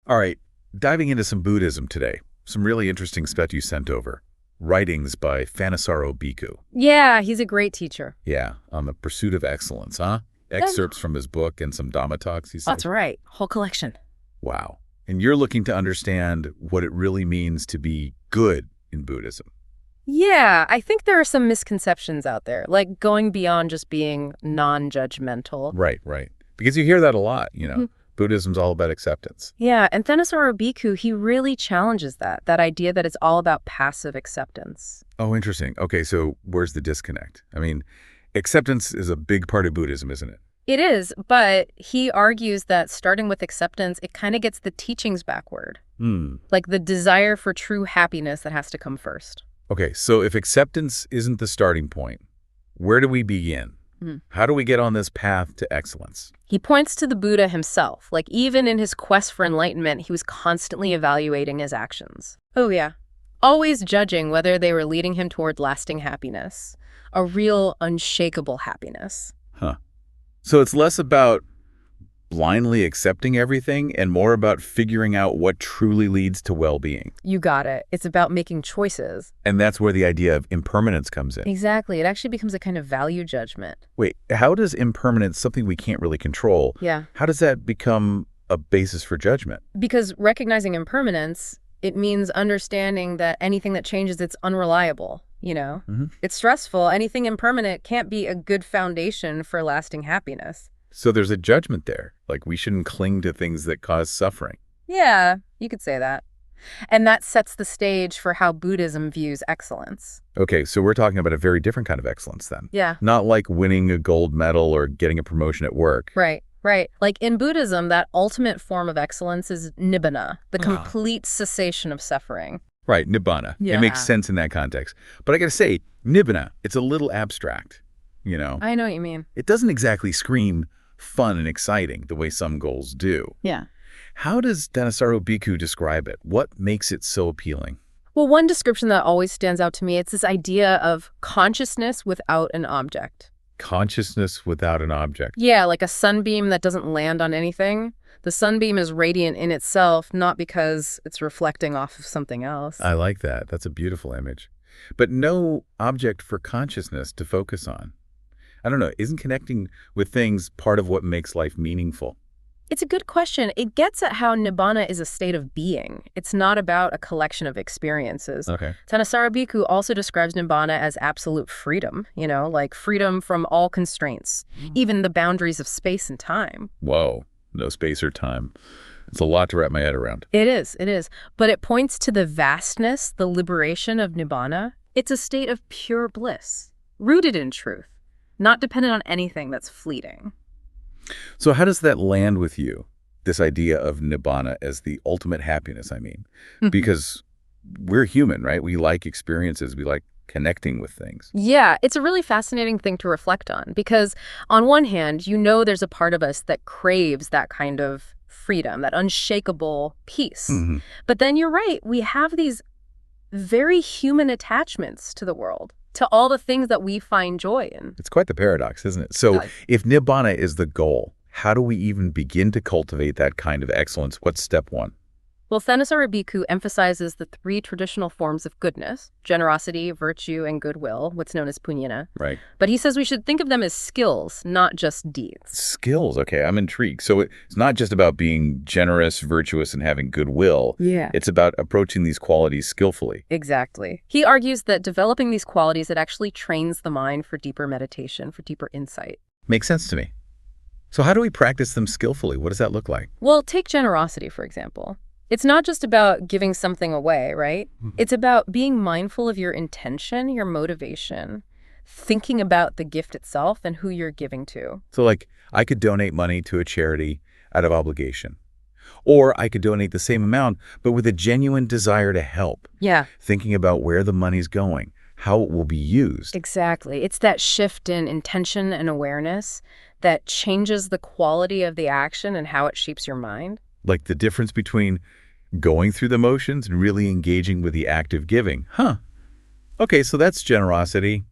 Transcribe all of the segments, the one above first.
All right, diving into some Buddhism today. Some really interesting stuff you sent over. Writings by Thanissaro Bhikkhu. Yeah, he's a great teacher. Yeah, on the pursuit of excellence, huh? Excerpts from his book and some Dhamma talks, he said. That's right. Whole collection. Wow. And you're looking to understand what it really means to be good in Buddhism. Yeah, I think there are some misconceptions out there, like going beyond just being non-judgmental. Right, right. Because you hear that a lot, you know. Buddhism's all about acceptance. Yeah, and Thanissaro Bhikkhu, he really challenges that idea that it's all about passive acceptance. Oh, interesting. Okay, so where's the disconnect? I mean, acceptance is a big part of Buddhism, isn't it? It is, but he argues that starting with acceptance, it kind of gets the teachings backward. Like the desire for true happiness that has to come first. Okay, so if acceptance isn't the starting point, where do we begin? How do we get on this path to excellence? He points to the Buddha himself. Like, even in his quest for enlightenment, he was constantly evaluating his actions. Oh, yeah. Always judging whether they were leading him toward lasting happiness. A real, unshakable happiness. Huh. So it's less about blindly accepting everything and more about figuring out what truly leads to well-being. You got it. It's about making choices. And that's where the idea of impermanence comes in. Exactly. It actually becomes a kind of value judgment. Wait, how does impermanence, something we can't really control, how does that become a basis for judgment? Because recognizing impermanence, it means understanding that anything that changes, it's unreliable, you know? It's stressful. Anything impermanent can't be a good foundation for lasting happiness. So there's a judgment there. Like, we shouldn't cling to things that cause suffering. Yeah, you could say that. And that sets the stage for how Buddhism views excellence. Okay, so we're talking about a very different kind of excellence then. Yeah. Not like winning a gold medal or getting a promotion at work. Right, right. Like in Buddhism, that ultimate form of excellence is nibbana, the complete cessation of suffering. Right, nibbana. Yeah. It makes sense in that context. But I gotta say, nibbana, it's a little abstract, you know? I know what you mean. It doesn't exactly scream fun and exciting the way some goals do. Yeah. How does Thanissaro Bhikkhu describe it? What makes it so appealing? Well, one description that always stands out to me, it's this idea of consciousness without an object. Consciousness without an object. Yeah, like a sunbeam that doesn't land on anything. The sunbeam is radiant in itself, not because it's reflecting off of something else. I like that. That's a beautiful image. But no object for consciousness to focus on. I don't know, isn't connecting with things part of what makes life meaningful? It's a good question. It gets at how nibbana is a state of being. It's not about a collection of experiences. Okay. Thanissaro Bhikkhu also describes nibbana as absolute freedom, you know, like freedom from all constraints, even the boundaries of space and time. Whoa, no space or time. It's a lot to wrap my head around. It is. But it points to the vastness, the liberation of nibbana. It's a state of pure bliss, rooted in truth, not dependent on anything that's fleeting. So how does that land with you, this idea of nibbana as the ultimate happiness, I mean? Because we're human, right? We like experiences. We like connecting with things. Yeah, it's a really fascinating thing to reflect on because on one hand, you know there's a part of us that craves that kind of freedom, that unshakable peace. But then you're right, we have these very human attachments to the world, to all the things that we find joy in. It's quite the paradox, isn't it? So if nibbana is the goal, how do we even begin to cultivate that kind of excellence? What's step one? Well, Thanissaro Bhikkhu emphasizes the three traditional forms of goodness: generosity, virtue, and goodwill, what's known as punyana. Right. But he says we should think of them as skills, not just deeds. Skills. Okay, I'm intrigued. So it's not just about being generous, virtuous, and having goodwill. Yeah. It's about approaching these qualities skillfully. Exactly. He argues that developing these qualities, it actually trains the mind for deeper meditation, for deeper insight. Makes sense to me. So how do we practice them skillfully? What does that look like? Well, take generosity, for example. It's not just about giving something away, right? It's about being mindful of your intention, your motivation, thinking about the gift itself and who you're giving to. So like, I could donate money to a charity out of obligation. Or I could donate the same amount, but with a genuine desire to help. Yeah. Thinking about where the money's going, how it will be used. Exactly. It's that shift in intention and awareness that changes the quality of the action and how it shapes your mind. Like the difference between going through the motions and really engaging with the act of giving. Huh. Okay, so that's generosity.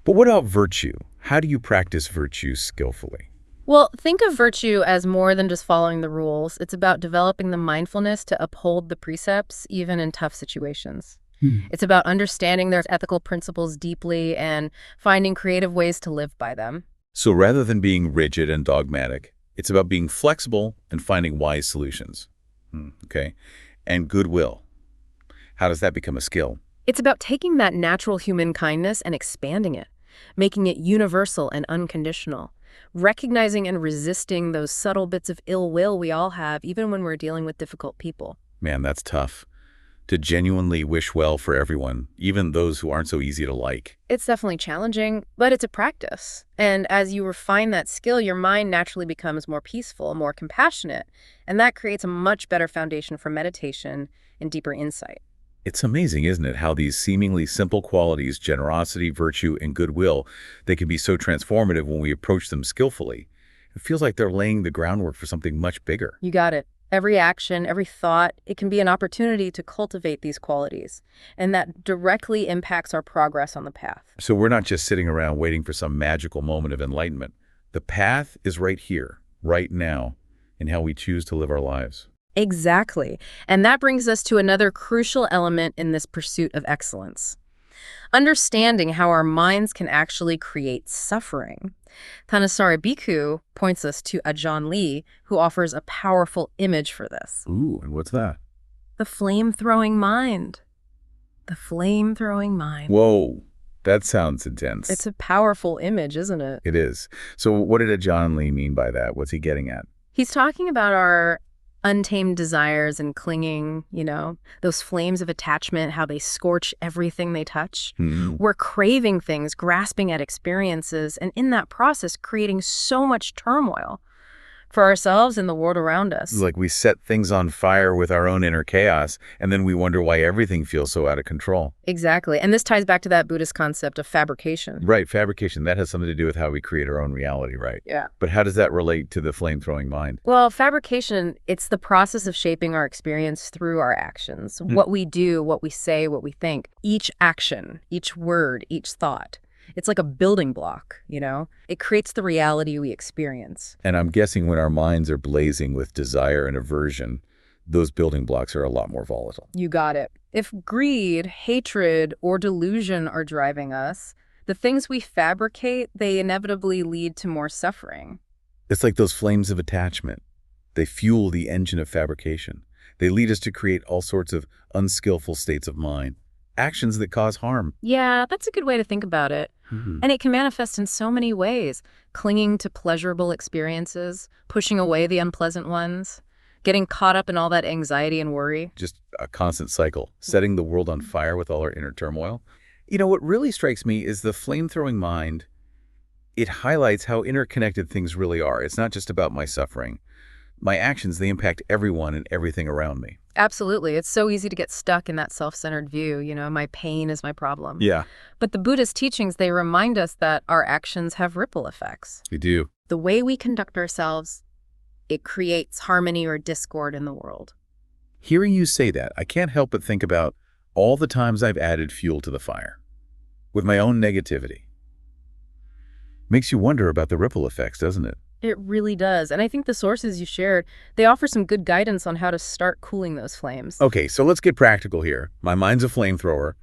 But what about virtue? How do you practice virtue skillfully? Well, think of virtue as more than just following the rules. It's about developing the mindfulness to uphold the precepts, even in tough situations. It's about understanding their ethical principles deeply and finding creative ways to live by them. So rather than being rigid and dogmatic, it's about being flexible and finding wise solutions. Okay. And goodwill. How does that become a skill? It's about taking that natural human kindness and expanding it, making it universal and unconditional, recognizing and resisting those subtle bits of ill will we all have, even when we're dealing with difficult people. Man, that's tough. To genuinely wish well for everyone, even those who aren't so easy to like. It's definitely challenging, but it's a practice. And as you refine that skill, your mind naturally becomes more peaceful, more compassionate, and that creates a much better foundation for meditation and deeper insight. It's amazing, isn't it, how these seemingly simple qualities, generosity, virtue, and goodwill, they can be so transformative when we approach them skillfully. It feels like they're laying the groundwork for something much bigger. You got it. Every action, every thought, it can be an opportunity to cultivate these qualities, and that directly impacts our progress on the path. So we're not just sitting around waiting for some magical moment of enlightenment. The path is right here, right now, in how we choose to live our lives. Exactly. And that brings us to another crucial element in this pursuit of excellence. Understanding how our minds can actually create suffering. Thanissaro Bhikkhu points us to Ajahn Lee, who offers a powerful image for this. Ooh, and what's that? The flame-throwing mind. The flame-throwing mind. Whoa, that sounds intense. It's a powerful image, isn't it? It is. So what did Ajahn Lee mean by that? What's he getting at? He's talking about our untamed desires and clinging, those flames of attachment, how they scorch everything they touch. We're craving things, grasping at experiences, and in that process, creating so much turmoil for ourselves and the world around us. Like we set things on fire with our own inner chaos, and then we wonder why everything feels so out of control. Exactly. And this ties back to that Buddhist concept of fabrication. Right, fabrication. That has something to do with how we create our own reality, right? Yeah. But how does that relate to the flame-throwing mind? Well, fabrication, it's the process of shaping our experience through our actions. What we do, what we say, what we think. Each action, each word, each thought. It's like a building block, It creates the reality we experience. And I'm guessing when our minds are blazing with desire and aversion, those building blocks are a lot more volatile. You got it. If greed, hatred, or delusion are driving us, the things we fabricate, they inevitably lead to more suffering. It's like those flames of attachment. They fuel the engine of fabrication. They lead us to create all sorts of unskillful states of mind. Actions that cause harm. Yeah, that's a good way to think about it. And it can manifest in so many ways. Clinging to pleasurable experiences, pushing away the unpleasant ones, getting caught up in all that anxiety and worry. Just a constant cycle, setting the world on fire with all our inner turmoil. What really strikes me is the flame-throwing mind. It highlights how interconnected things really are. It's not just about my suffering. My actions, they impact everyone and everything around me. Absolutely. It's so easy to get stuck in that self-centered view, my pain is my problem. Yeah. But the Buddhist teachings, they remind us that our actions have ripple effects. They do. The way we conduct ourselves, it creates harmony or discord in the world. Hearing you say that, I can't help but think about all the times I've added fuel to the fire with my own negativity. Makes you wonder about the ripple effects, doesn't it? It really does. And I think the sources you shared, they offer some good guidance on how to start cooling those flames. Okay, so let's get practical here. My mind's a flamethrower.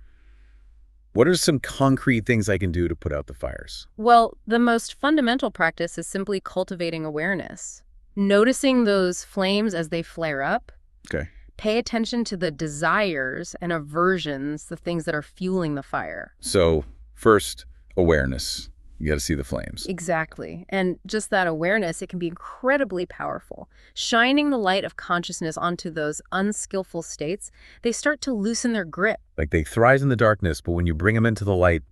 What are some concrete things I can do to put out the fires? Well, the most fundamental practice is simply cultivating awareness. Noticing those flames as they flare up. Okay. Pay attention to the desires and aversions, the things that are fueling the fire. So, first, awareness. You got to see the flames. Exactly. And just that awareness, it can be incredibly powerful. Shining the light of consciousness onto those unskillful states, they start to loosen their grip. Like they thrive in the darkness, but when you bring them into the light,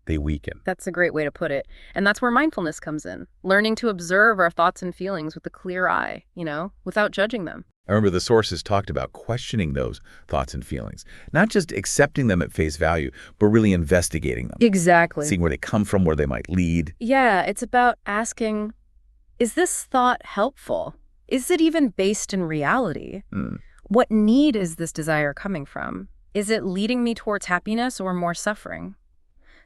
they weaken. That's a great way to put it. And that's where mindfulness comes in. Learning to observe our thoughts and feelings with a clear eye, without judging them. I remember the sources talked about questioning those thoughts and feelings, not just accepting them at face value, but really investigating them. Exactly. Seeing where they come from, where they might lead. Yeah, it's about asking, is this thought helpful? Is it even based in reality? What need is this desire coming from? Is it leading me towards happiness or more suffering?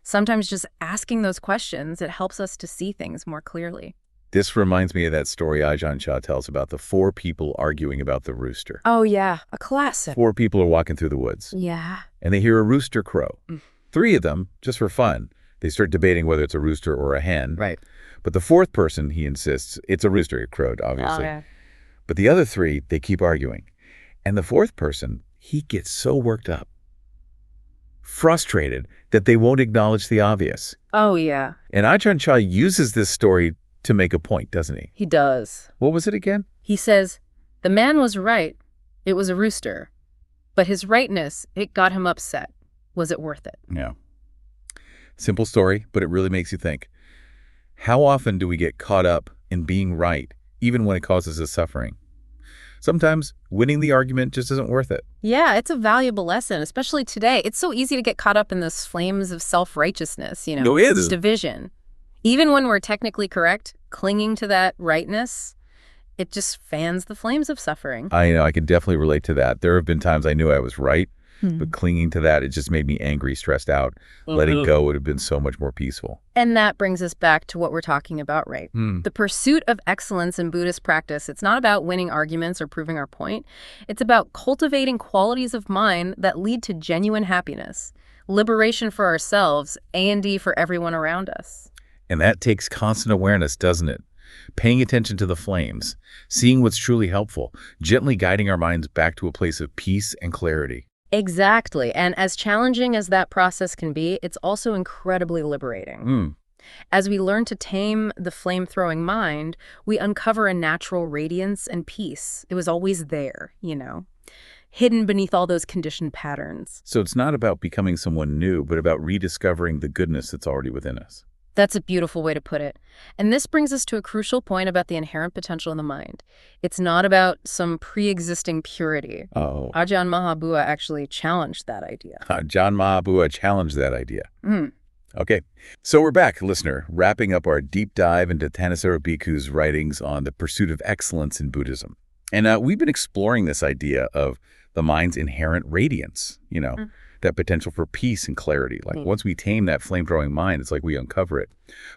Sometimes just asking those questions, it helps us to see things more clearly. This reminds me of that story Ajahn Chah tells about the 4 people arguing about the rooster. Oh, yeah, a classic. 4 people are walking through the woods. Yeah. And they hear a rooster crow. 3 of them, just for fun, they start debating whether it's a rooster or a hen. Right. But the 4th person, he insists, it's a rooster. It crowed, obviously. Oh, yeah. But the other 3, they keep arguing. And the 4th person, he gets so worked up, frustrated, that they won't acknowledge the obvious. Oh, yeah. And Ajahn Chah uses this story to make a point, doesn't he? He does. What was it again? He says, the man was right. It was a rooster. But his rightness, it got him upset. Was it worth it? Yeah. Simple story, but it really makes you think. How often do we get caught up in being right, even when it causes us suffering? Sometimes winning the argument just isn't worth it. Yeah, it's a valuable lesson, especially today. It's so easy to get caught up in those flames of self-righteousness, No, it is. division. Even when we're technically correct, clinging to that rightness, it just fans the flames of suffering. I know, I can definitely relate to that. There have been times I knew I was right, but clinging to that, it just made me angry, stressed out. Letting go would have been so much more peaceful. And that brings us back to what we're talking about, right? The pursuit of excellence in Buddhist practice, it's not about winning arguments or proving our point. It's about cultivating qualities of mind that lead to genuine happiness, liberation for ourselves, and for everyone around us. And that takes constant awareness, doesn't it? Paying attention to the flames, seeing what's truly helpful, gently guiding our minds back to a place of peace and clarity. Exactly. And as challenging as that process can be, it's also incredibly liberating. As we learn to tame the flame-throwing mind, we uncover a natural radiance and peace. It was always there, hidden beneath all those conditioned patterns. So it's not about becoming someone new, but about rediscovering the goodness that's already within us. That's a beautiful way to put it. And this brings us to a crucial point about the inherent potential in the mind. It's not about some pre-existing purity. Oh. Ajahn Mahabua actually challenged that idea. Ajahn Mahabua challenged that idea. Okay, so we're back, listener, wrapping up our deep dive into Thanissaro Bhikkhu's writings on the pursuit of excellence in Buddhism. And we've been exploring this idea of the mind's inherent radiance, that potential for peace and clarity. Like once we tame that flame-throwing mind, it's like we uncover it.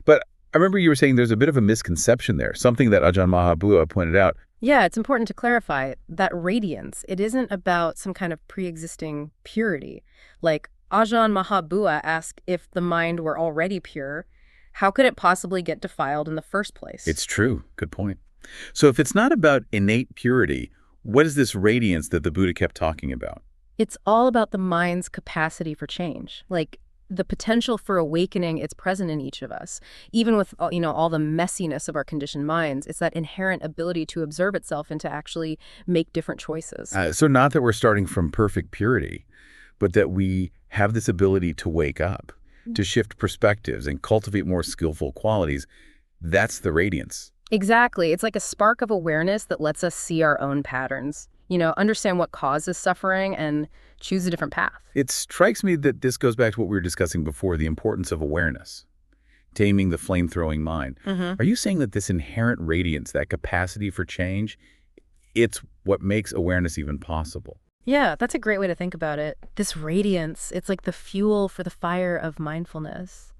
But I remember you were saying there's a bit of a misconception there, something that Ajahn Mahabua pointed out. Yeah, it's important to clarify that radiance, it isn't about some kind of pre-existing purity. Like Ajahn Mahabua asked if the mind were already pure, how could it possibly get defiled in the first place? It's true. Good point. So if it's not about innate purity, what is this radiance that the Buddha kept talking about? It's all about the mind's capacity for change. Like the potential for awakening, it's present in each of us. Even with, all the messiness of our conditioned minds, it's that inherent ability to observe itself and to actually make different choices. So not that we're starting from perfect purity, but that we have this ability to wake up, to shift perspectives and cultivate more skillful qualities. That's the radiance. Exactly. It's like a spark of awareness that lets us see our own patterns, understand what causes suffering and choose a different path. It strikes me that this goes back to what we were discussing before, the importance of awareness, taming the flame-throwing mind. Are you saying that this inherent radiance, that capacity for change, it's what makes awareness even possible? Yeah, that's a great way to think about it. This radiance, it's like the fuel for the fire of mindfulness.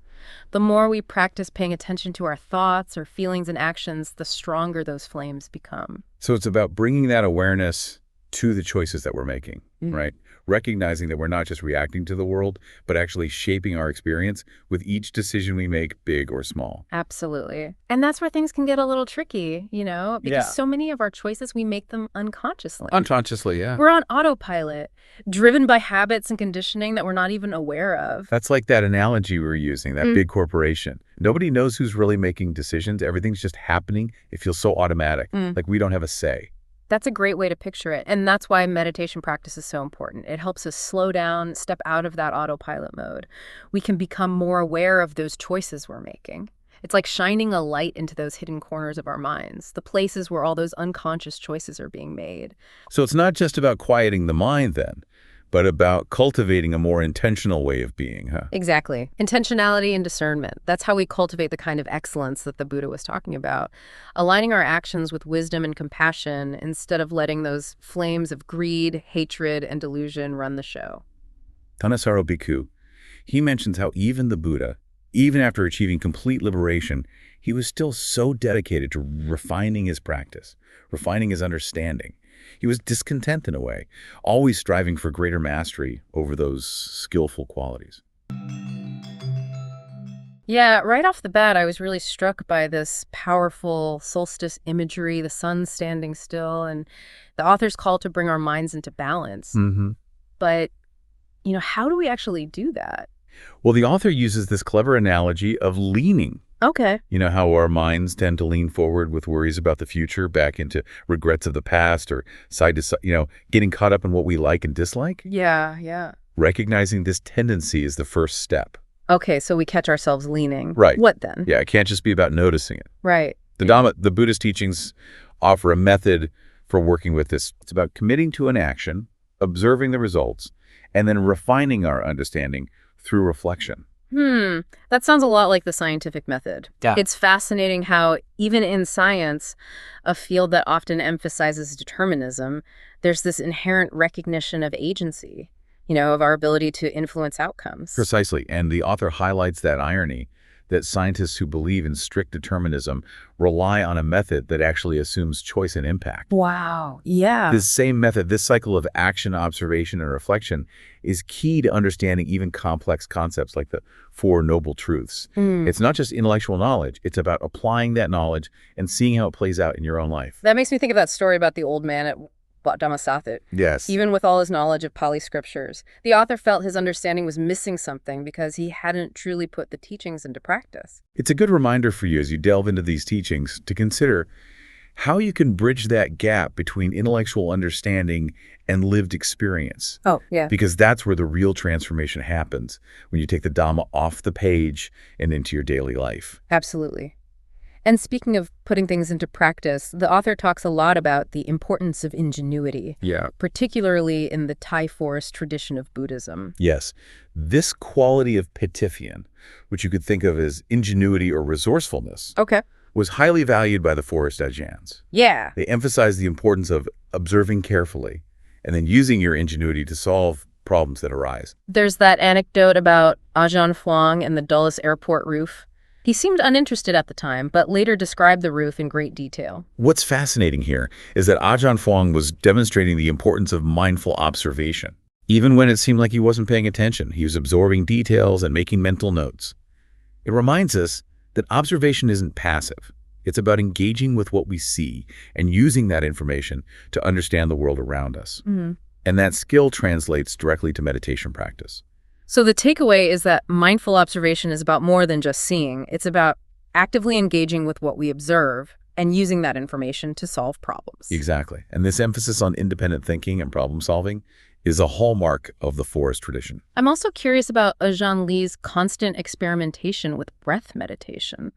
The more we practice paying attention to our thoughts or feelings and actions, the stronger those flames become. So it's about bringing that awareness to the choices that we're making, right? Recognizing that we're not just reacting to the world, but actually shaping our experience with each decision we make, big or small. Absolutely. And that's where things can get a little tricky, because so many of our choices, we make them unconsciously. Unconsciously, yeah. We're on autopilot, driven by habits and conditioning that we're not even aware of. That's like that analogy we were using, that big corporation. Nobody knows who's really making decisions. Everything's just happening. It feels so automatic, like we don't have a say. That's a great way to picture it. And that's why meditation practice is so important. It helps us slow down, step out of that autopilot mode. We can become more aware of those choices we're making. It's like shining a light into those hidden corners of our minds, the places where all those unconscious choices are being made. So it's not just about quieting the mind then, but about cultivating a more intentional way of being, huh? Exactly. Intentionality and discernment. That's how we cultivate the kind of excellence that the Buddha was talking about. Aligning our actions with wisdom and compassion instead of letting those flames of greed, hatred, and delusion run the show. Thanissaro Bhikkhu, he mentions how even the Buddha, even after achieving complete liberation, he was still so dedicated to refining his practice, refining his understanding. He was discontent in a way, always striving for greater mastery over those skillful qualities. Yeah, right off the bat, I was really struck by this powerful solstice imagery, the sun standing still, and the author's call to bring our minds into balance. But, how do we actually do that? Well, the author uses this clever analogy of leaning. Okay. You know how our minds tend to lean forward with worries about the future, back into regrets of the past, or side to side, getting caught up in what we like and dislike? Yeah. Recognizing this tendency is the first step. Okay, so we catch ourselves leaning. Right. What then? Yeah, it can't just be about noticing it. Right. The Buddhist teachings offer a method for working with this. It's about committing to an action, observing the results, and then refining our understanding through reflection. That sounds a lot like the scientific method. Yeah. It's fascinating how even in science, a field that often emphasizes determinism, there's this inherent recognition of agency, of our ability to influence outcomes. Precisely. And the author highlights that irony, that scientists who believe in strict determinism rely on a method that actually assumes choice and impact. Wow. Yeah. This same method, this cycle of action, observation, and reflection is key to understanding even complex concepts like the Four Noble Truths. It's not just intellectual knowledge. It's about applying that knowledge and seeing how it plays out in your own life. That makes me think of that story about the old man at Dhammasatthit. Yes. Even with all his knowledge of Pali scriptures, the author felt his understanding was missing something because he hadn't truly put the teachings into practice. It's a good reminder for you as you delve into these teachings to consider how you can bridge that gap between intellectual understanding and lived experience. Oh, yeah. Because that's where the real transformation happens, when you take the Dhamma off the page and into your daily life. Absolutely. And speaking of putting things into practice, the author talks a lot about the importance of ingenuity, particularly in the Thai forest tradition of Buddhism. Yes. This quality of Pitifian, which you could think of as ingenuity or resourcefulness, was highly valued by the forest Ajahns. Yeah. They emphasized the importance of observing carefully and then using your ingenuity to solve problems that arise. There's that anecdote about Ajahn Fuang and the Dulles Airport roof. He seemed uninterested at the time, but later described the roof in great detail. What's fascinating here is that Ajahn Fuang was demonstrating the importance of mindful observation. Even when it seemed like he wasn't paying attention, he was absorbing details and making mental notes. It reminds us that observation isn't passive. It's about engaging with what we see and using that information to understand the world around us. And that skill translates directly to meditation practice. So the takeaway is that mindful observation is about more than just seeing. It's about actively engaging with what we observe and using that information to solve problems. Exactly. And this emphasis on independent thinking and problem solving is a hallmark of the forest tradition. I'm also curious about Ajahn Lee's constant experimentation with breath meditation.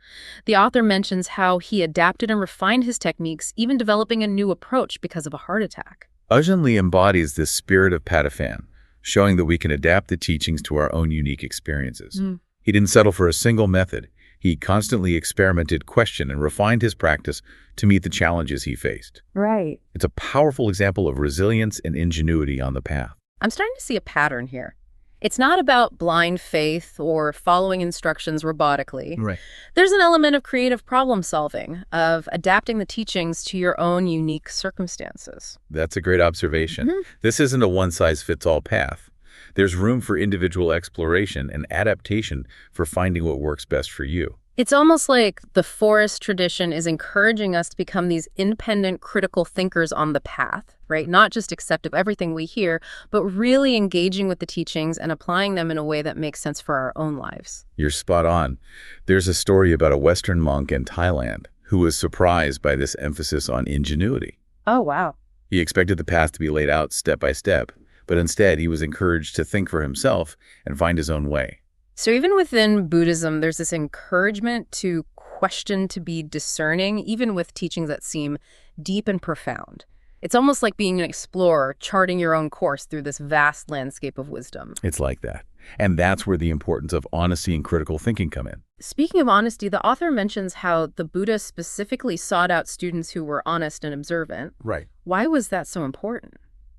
The author mentions how he adapted and refined his techniques, even developing a new approach because of a heart attack. Ajahn Lee embodies this spirit of Patiphan, showing that we can adapt the teachings to our own unique experiences. He didn't settle for a single method. He constantly experimented, questioned, and refined his practice to meet the challenges he faced. Right. It's a powerful example of resilience and ingenuity on the path. I'm starting to see a pattern here. It's not about blind faith or following instructions robotically. Right. There's an element of creative problem solving, of adapting the teachings to your own unique circumstances. That's a great observation. This isn't a one-size-fits-all path. There's room for individual exploration and adaptation for finding what works best for you. It's almost like the forest tradition is encouraging us to become these independent, critical thinkers on the path, right? Not just accept of everything we hear, but really engaging with the teachings and applying them in a way that makes sense for our own lives. You're spot on. There's a story about a Western monk in Thailand who was surprised by this emphasis on ingenuity. Oh, wow. He expected the path to be laid out step by step, but instead he was encouraged to think for himself and find his own way. So even within Buddhism, there's this encouragement to question, to be discerning, even with teachings that seem deep and profound. It's almost like being an explorer, charting your own course through this vast landscape of wisdom. It's like that. And that's where the importance of honesty and critical thinking come in. Speaking of honesty, the author mentions how the Buddha specifically sought out students who were honest and observant. Right. Why was that so important?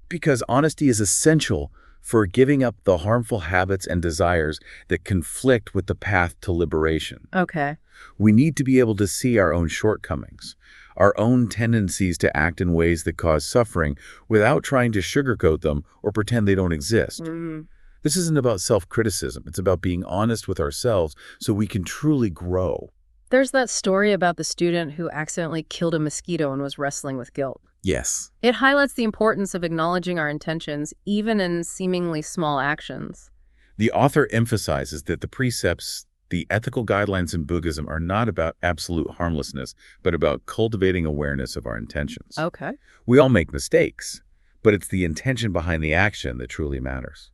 Because honesty is essential for giving up the harmful habits and desires that conflict with the path to liberation. Okay. We need to be able to see our own shortcomings, our own tendencies to act in ways that cause suffering without trying to sugarcoat them or pretend they don't exist. This isn't about self-criticism. It's about being honest with ourselves so we can truly grow. There's that story about the student who accidentally killed a mosquito and was wrestling with guilt. Yes. It highlights the importance of acknowledging our intentions, even in seemingly small actions. The author emphasizes that the precepts, the ethical guidelines in Buddhism are not about absolute harmlessness, but about cultivating awareness of our intentions. Okay. We all make mistakes, but it's the intention behind the action that truly matters.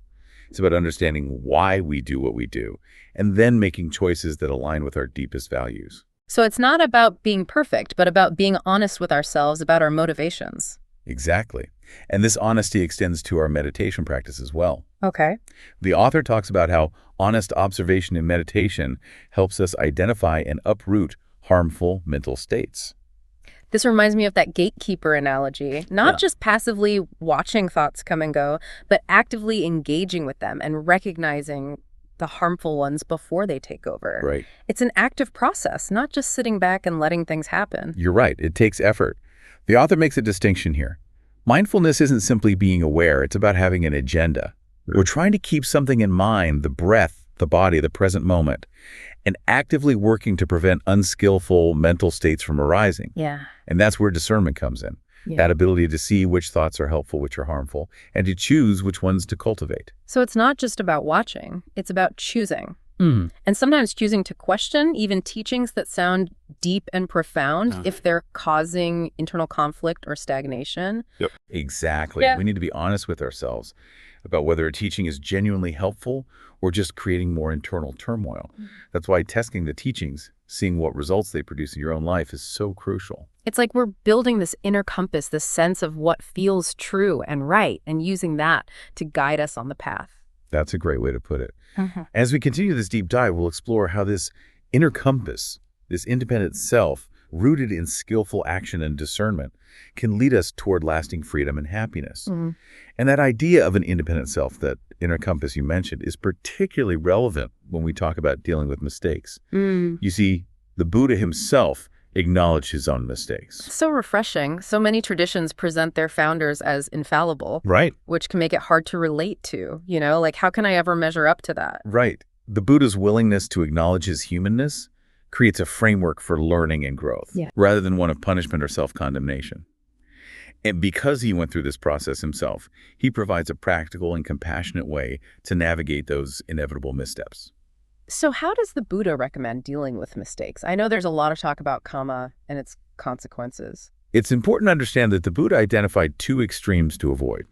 It's about understanding why we do what we do, and then making choices that align with our deepest values. So it's not about being perfect, but about being honest with ourselves about our motivations. Exactly. And this honesty extends to our meditation practice as well. Okay. The author talks about how honest observation in meditation helps us identify and uproot harmful mental states. This reminds me of that gatekeeper analogy, not just passively watching thoughts come and go, but actively engaging with them and recognizing the harmful ones before they take over. Right. It's an active process, not just sitting back and letting things happen. You're right. It takes effort. The author makes a distinction here. Mindfulness isn't simply being aware. It's about having an agenda. We're trying to keep something in mind, the breath, the body, the present moment, and actively working to prevent unskillful mental states from arising. Yeah. And that's where discernment comes in. That ability to see which thoughts are helpful, which are harmful, and to choose which ones to cultivate. So it's not just about watching, it's about choosing. And sometimes choosing to question even teachings that sound deep and profound if they're causing internal conflict or stagnation. Yep. Exactly. Yeah. We need to be honest with ourselves about whether a teaching is genuinely helpful or just creating more internal turmoil. That's why testing the teachings, seeing what results they produce in your own life, is so crucial. It's like we're building this inner compass, this sense of what feels true and right, and using that to guide us on the path. That's a great way to put it. As we continue this deep dive, we'll explore how this inner compass, this independent self, rooted in skillful action and discernment, can lead us toward lasting freedom and happiness. And that idea of an independent self, that inner compass you mentioned, is particularly relevant when we talk about dealing with mistakes. You see, the Buddha himself acknowledged his own mistakes. So refreshing. So many traditions present their founders as infallible, Right. which can make it hard to relate to, like how can I ever measure up to that? Right. The Buddha's willingness to acknowledge his humanness creates a framework for learning and growth, rather than one of punishment or self-condemnation. And because he went through this process himself, he provides a practical and compassionate way to navigate those inevitable missteps. So how does the Buddha recommend dealing with mistakes? I know there's a lot of talk about karma and its consequences. It's important to understand that the Buddha identified two extremes to avoid.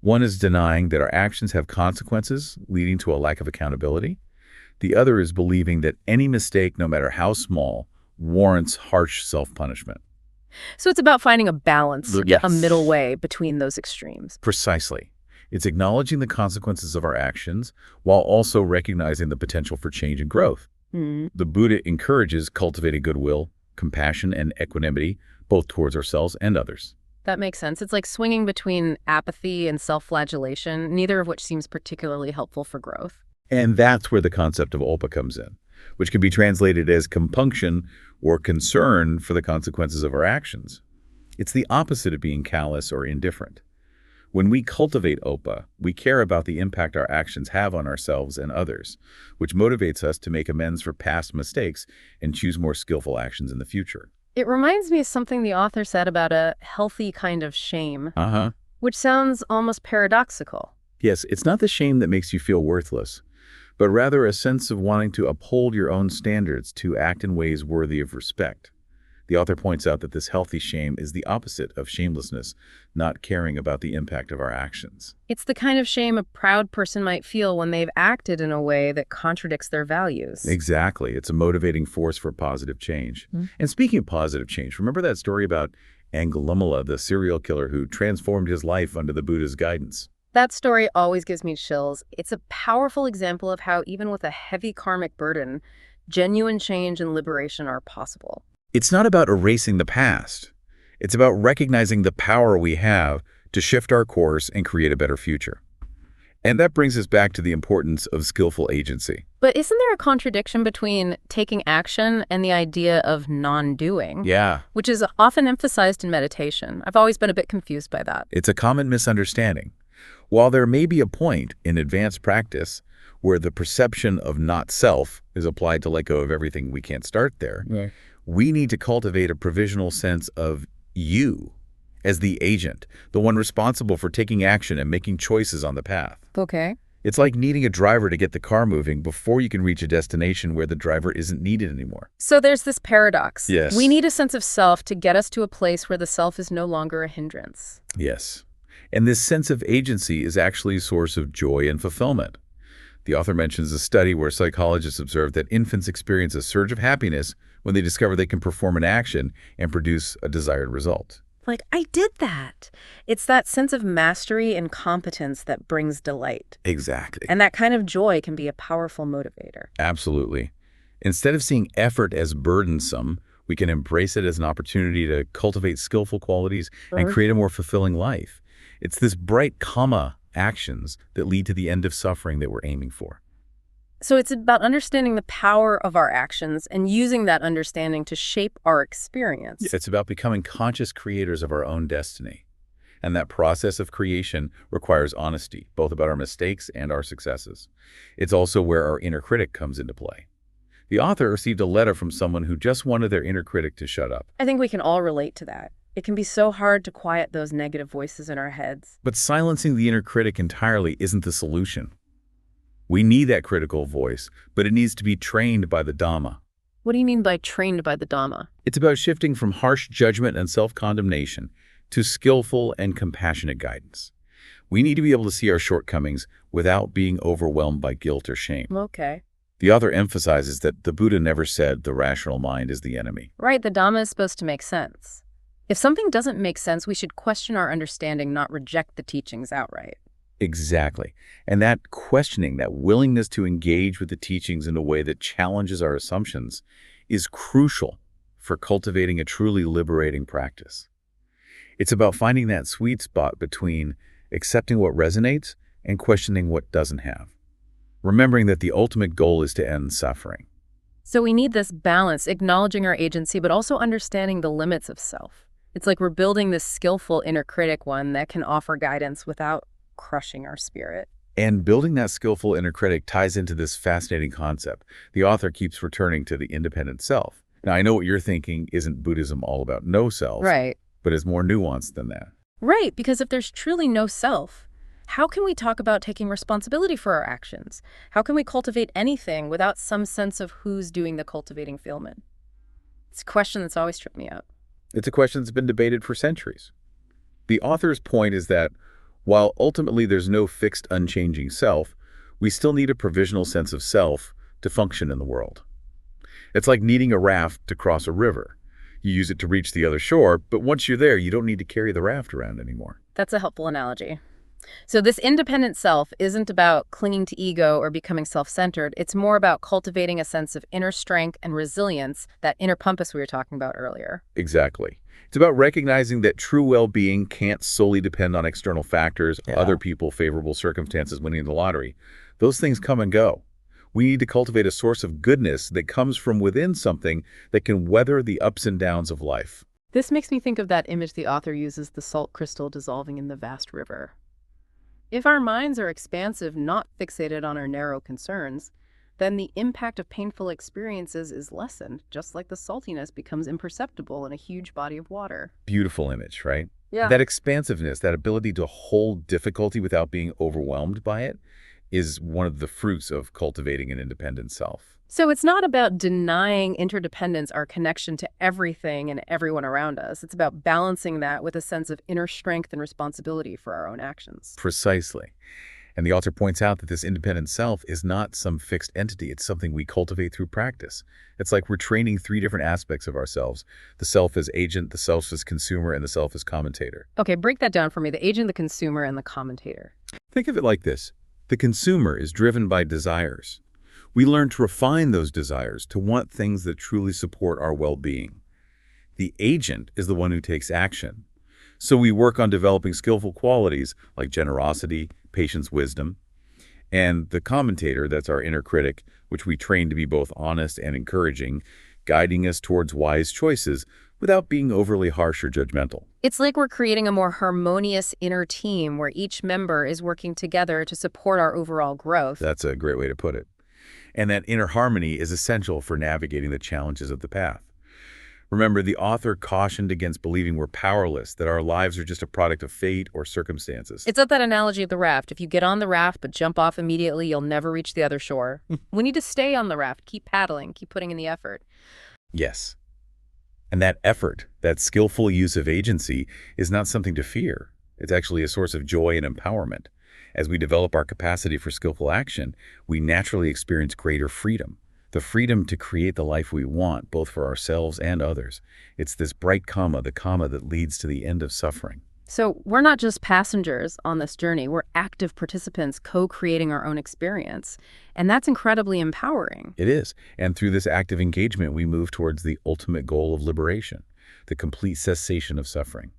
One is denying that our actions have consequences, leading to a lack of accountability. The other is believing that any mistake, no matter how small, warrants harsh self-punishment. So it's about finding a balance, Yes. a middle way between those extremes. Precisely. It's acknowledging the consequences of our actions while also recognizing the potential for change and growth. The Buddha encourages cultivating goodwill, compassion, and equanimity, both towards ourselves and others. That makes sense. It's like swinging between apathy and self-flagellation, neither of which seems particularly helpful for growth. And that's where the concept of opa comes in, which can be translated as compunction or concern for the consequences of our actions. It's the opposite of being callous or indifferent. When we cultivate opa, we care about the impact our actions have on ourselves and others, which motivates us to make amends for past mistakes and choose more skillful actions in the future. It reminds me of something the author said about a healthy kind of shame, Uh-huh. which sounds almost paradoxical. Yes, it's not the shame that makes you feel worthless, but rather a sense of wanting to uphold your own standards, to act in ways worthy of respect. The author points out that this healthy shame is the opposite of shamelessness, not caring about the impact of our actions. It's the kind of shame a proud person might feel when they've acted in a way that contradicts their values. Exactly. It's a motivating force for positive change. And speaking of positive change, remember that story about Angulimala, the serial killer who transformed his life under the Buddha's guidance? That story always gives me chills. It's a powerful example of how even with a heavy karmic burden, genuine change and liberation are possible. It's not about erasing the past. It's about recognizing the power we have to shift our course and create a better future. And that brings us back to the importance of skillful agency. But isn't there a contradiction between taking action and the idea of non-doing? Yeah. Which is often emphasized in meditation. I've always been a bit confused by that. It's a common misunderstanding. While there may be a point in advanced practice where the perception of not self is applied to let go of everything, we can't start there. Yeah. We need to cultivate a provisional sense of you as the agent, the one responsible for taking action and making choices on the path. Okay. It's like needing a driver to get the car moving before you can reach a destination where the driver isn't needed anymore. So there's this paradox. Yes. We need a sense of self to get us to a place where the self is no longer a hindrance. Yes. And this sense of agency is actually a source of joy and fulfillment. The author mentions a study where psychologists observed that infants experience a surge of happiness when they discover they can perform an action and produce a desired result. Like, I did that. It's that sense of mastery and competence that brings delight. Exactly. And that kind of joy can be a powerful motivator. Absolutely. Instead of seeing effort as burdensome, we can embrace it as an opportunity to cultivate skillful qualities and create a more fulfilling life. It's this bright comma actions that lead to the end of suffering that we're aiming for. So it's about understanding the power of our actions and using that understanding to shape our experience. It's about becoming conscious creators of our own destiny. And that process of creation requires honesty, both about our mistakes and our successes. It's also where our inner critic comes into play. The author received a letter from someone who just wanted their inner critic to shut up. I think we can all relate to that. It can be so hard to quiet those negative voices in our heads. But silencing the inner critic entirely isn't the solution. We need that critical voice, but it needs to be trained by the Dhamma. What do you mean by trained by the Dhamma? It's about shifting from harsh judgment and self-condemnation to skillful and compassionate guidance. We need to be able to see our shortcomings without being overwhelmed by guilt or shame. Okay. The author emphasizes that the Buddha never said the rational mind is the enemy. Right, the Dhamma is supposed to make sense. If something doesn't make sense, we should question our understanding, not reject the teachings outright. Exactly. And that questioning, that willingness to engage with the teachings in a way that challenges our assumptions is crucial for cultivating a truly liberating practice. It's about finding that sweet spot between accepting what resonates and questioning what doesn't have, remembering that the ultimate goal is to end suffering. So we need this balance, acknowledging our agency, but also understanding the limits of self. It's like we're building this skillful inner critic one that can offer guidance without crushing our spirit. And building that skillful inner critic ties into this fascinating concept. The author keeps returning to the independent self. Now, I know what you're thinking isn't Buddhism all about no self, Right. but it's more nuanced than that. Right, because if there's truly no self, how can we talk about taking responsibility for our actions? How can we cultivate anything without some sense of who's doing the cultivating, Philman? It's a question that's always tripped me out. It's a question that's been debated for centuries. The author's point is that while ultimately there's no fixed, unchanging self, we still need a provisional sense of self to function in the world. It's like needing a raft to cross a river. You use it to reach the other shore, but once you're there, you don't need to carry the raft around anymore. That's a helpful analogy. So this independent self isn't about clinging to ego or becoming self-centered. It's more about cultivating a sense of inner strength and resilience, that inner compass we were talking about earlier. Exactly. It's about recognizing that true well-being can't solely depend on external factors, other people, favorable circumstances, winning the lottery. Those things come and go. We need to cultivate a source of goodness that comes from within something that can weather the ups and downs of life. This makes me think of that image the author uses, the salt crystal dissolving in the vast river. If our minds are expansive, not fixated on our narrow concerns, then the impact of painful experiences is lessened, just like the saltiness becomes imperceptible in a huge body of water. Beautiful image, right? Yeah. That expansiveness, that ability to hold difficulty without being overwhelmed by it, is one of the fruits of cultivating an independent self. So it's not about denying interdependence, our connection to everything and everyone around us. It's about balancing that with a sense of inner strength and responsibility for our own actions. Precisely. And the author points out that this independent self is not some fixed entity. It's something we cultivate through practice. It's like we're training three different aspects of ourselves: the self as agent, the self as consumer, and the self as commentator. Okay, break that down for me. The agent, the consumer, and the commentator. Think of it like this. The consumer is driven by desires. We learn to refine those desires to want things that truly support our well-being. The agent is the one who takes action. So we work on developing skillful qualities like generosity, patience, wisdom. And the commentator, that's our inner critic, which we train to be both honest and encouraging, guiding us towards wise choices without being overly harsh or judgmental. It's like we're creating a more harmonious inner team where each member is working together to support our overall growth. That's a great way to put it. And that inner harmony is essential for navigating the challenges of the path. Remember, the author cautioned against believing we're powerless, that our lives are just a product of fate or circumstances. It's like that analogy of the raft. If you get on the raft but jump off immediately, you'll never reach the other shore. We need to stay on the raft, keep paddling, keep putting in the effort. Yes. And that effort, that skillful use of agency, is not something to fear. It's actually a source of joy and empowerment. As we develop our capacity for skillful action, we naturally experience greater freedom. The freedom to create the life we want, both for ourselves and others. It's this bright comma, the comma that leads to the end of suffering. So we're not just passengers on this journey. We're active participants co-creating our own experience. And that's incredibly empowering. It is. And through this active engagement, we move towards the ultimate goal of liberation, the complete cessation of suffering.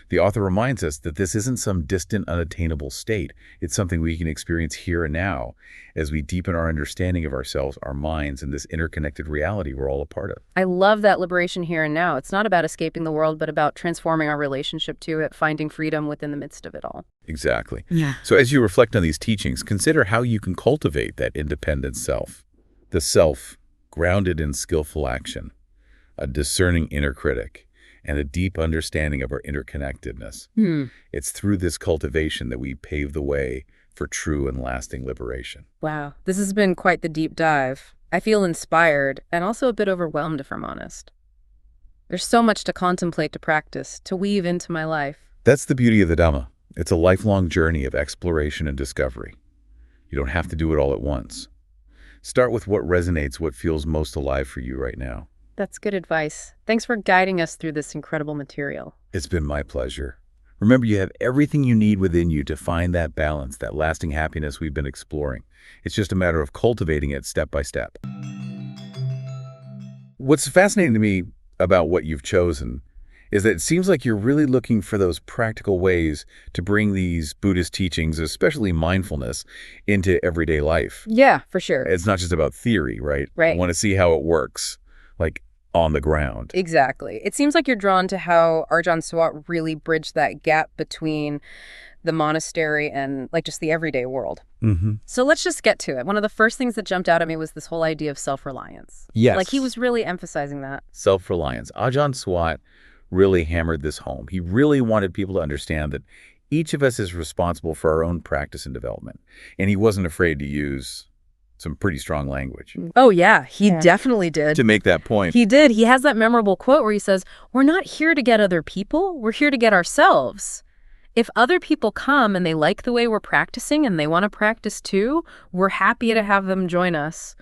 The author reminds us that this isn't some distant, unattainable state. It's something we can experience here and now as we deepen our understanding of ourselves, our minds, and this interconnected reality we're all a part of. I love that liberation here and now. It's not about escaping the world, but about transforming our relationship to it, finding freedom within the midst of it all. Exactly. Yeah. So as you reflect on these teachings, consider how you can cultivate that independent self. The self grounded in skillful action, a discerning inner critic, and a deep understanding of our interconnectedness. It's through this cultivation that we pave the way for true and lasting liberation. Wow, this has been quite the deep dive. I feel inspired and also a bit overwhelmed, if I'm honest. There's so much to contemplate, to practice, to weave into my life. That's the beauty of the Dhamma. It's a lifelong journey of exploration and discovery. You don't have to do it all at once. Start with what resonates, what feels most alive for you right now. That's good advice. Thanks for guiding us through this incredible material. It's been my pleasure. Remember, you have everything you need within you to find that balance, that lasting happiness we've been exploring. It's just a matter of cultivating it step by step. What's fascinating to me about what you've chosen is that it seems like you're really looking for those practical ways to bring these Buddhist teachings, especially mindfulness, into everyday life. Yeah, for sure. It's not just about theory, right? Right. I want to see how it works, like on the ground. Exactly. It seems like you're drawn to how Ajahn Suwat really bridged that gap between the monastery and like just the everyday world. So let's just get to it. One of the first things that jumped out at me was this whole idea of self-reliance. Yes. Like he was really emphasizing that. Self-reliance. Ajahn Suwat really hammered this home. He really wanted people to understand that each of us is responsible for our own practice and development. And he wasn't afraid to use some pretty strong language Oh, yeah, he definitely did. to make that point. He did. He has that memorable quote where he says, "We're not here to get other people. We're here to get ourselves. If other people come and they like the way we're practicing and they want to practice too, we're happy to have them join us.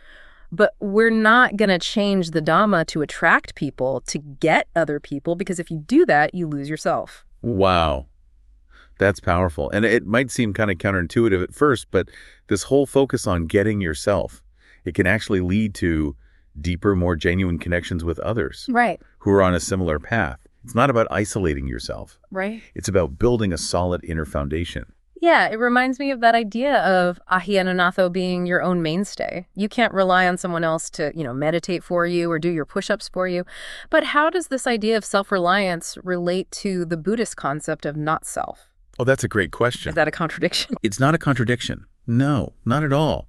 But we're not going to change the Dhamma to attract people, to get other people, because if you do that, you lose yourself." Wow. That's powerful. And it might seem kind of counterintuitive at first, but this whole focus on getting yourself, it can actually lead to deeper, more genuine connections with others Right. who are on a similar path. It's not about isolating yourself. Right. It's about building a solid inner foundation. Yeah, it reminds me of that idea of Ahimsa being your own mainstay. You can't rely on someone else to, meditate for you or do your push-ups for you. But how does this idea of self-reliance relate to the Buddhist concept of not self? Oh, that's a great question. Is that a contradiction? It's not a contradiction. No, not at all.